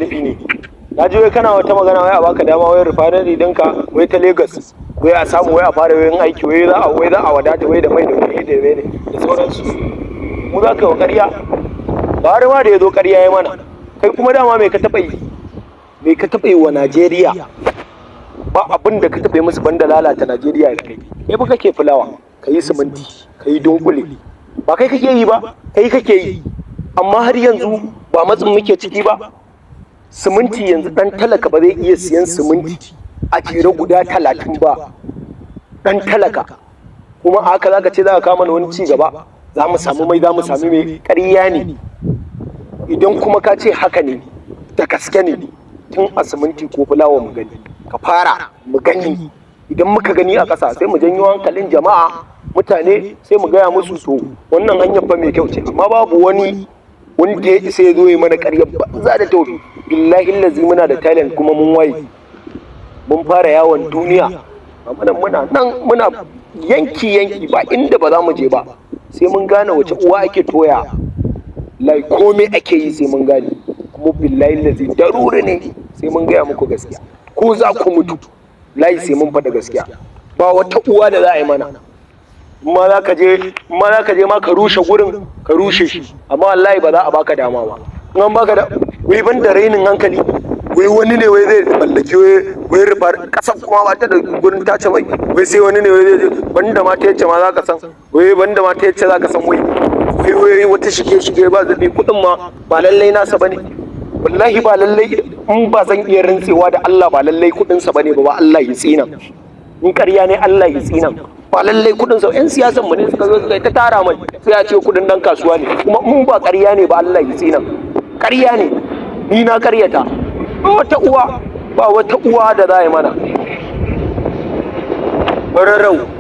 laifi ne. Na ji wai kana wata magana wai a baka dama wai refinery ɗinka wai ta Lagos wai a samu wai a fara yin aiki wai za a wadata wai da mai da wai da sauransu. Mu za ka yi wa ƙarya? Bari ma da ya zo ƙarya ya mana. Kai kuma dama me ka taɓa yi? Me ka taɓa yi wa Najeriya? Ba abin da ka taɓa yi musu banda lalata Najeriya da kai. Kai fa kake fulawa, ka yi siminti, ka yi dunkule. Ba kai kake yi ba, kai kake yi. Amma har yanzu ba matsin muke ciki ba. Siminti yanzu ɗan talaka ba zai iya siyan siminti a jere guda 30 ba. Ɗan talaka. Kuma a haka za ka ce za ka kama wani ci gaba. Za mu samu mai, za mu sami mai, ƙarya ne. Idan kuma ka ce haka ne, da gaske ne, tun a siminti ko fulawa mu gani. Ka fara mu gani. Idan muka gani a ƙasa sai mu janyo hankalin jama'a, mutane sai mu gaya musu to wannan hanyar fa mai kyau ce. Amma babu wani wanda ya isa ya zo ya mana ƙaryar banza da tofi. Billahi lazi muna da talent kuma mun waye. Mun fara yawon duniya. Muna nan muna yanki ba inda ba za mu je ba. Sai mun gane wace uwa ake toya. Lai komai ake yi sai mun gane. Kuma billahi lazi daruri ne sai mun gaya muku gaskiya. Ko za ku mutu lai sai mun faɗa gaskiya. Ba wata uwa da za a yi mana. Ma za ka je ma ka rushe gurin ka rushe shi. Amma wallahi ba za a baka dama ba. In an baka da wai ban da rainin hankali. Wai wani ne wai zai mallaki wai rufar kasar kuma ba ta da gurin tace mai. Wai sai wani ne wai zai banda ma ta yace ma za ka san. Wai banda ma ta yace za ka san wai wata shige ba zabi kudin ma ba lallai nasa bane. Wallahi ba lallai in ba zan iya rantsewa da Allah ba lallai kudin sa bane ba Allah ya tsina. In ƙarya ne Allah ya tsina. Ba lallai kudin sa ƴan siyasan mu ne suka zo suka ta tara mai sai ya ce kudin dan kasuwa ne. Kuma in ba ƙarya ne ba Allah ya tsina. Ƙarya ne. Ni na ƙaryata. Ba wata uwa da za yi mana. Bararau.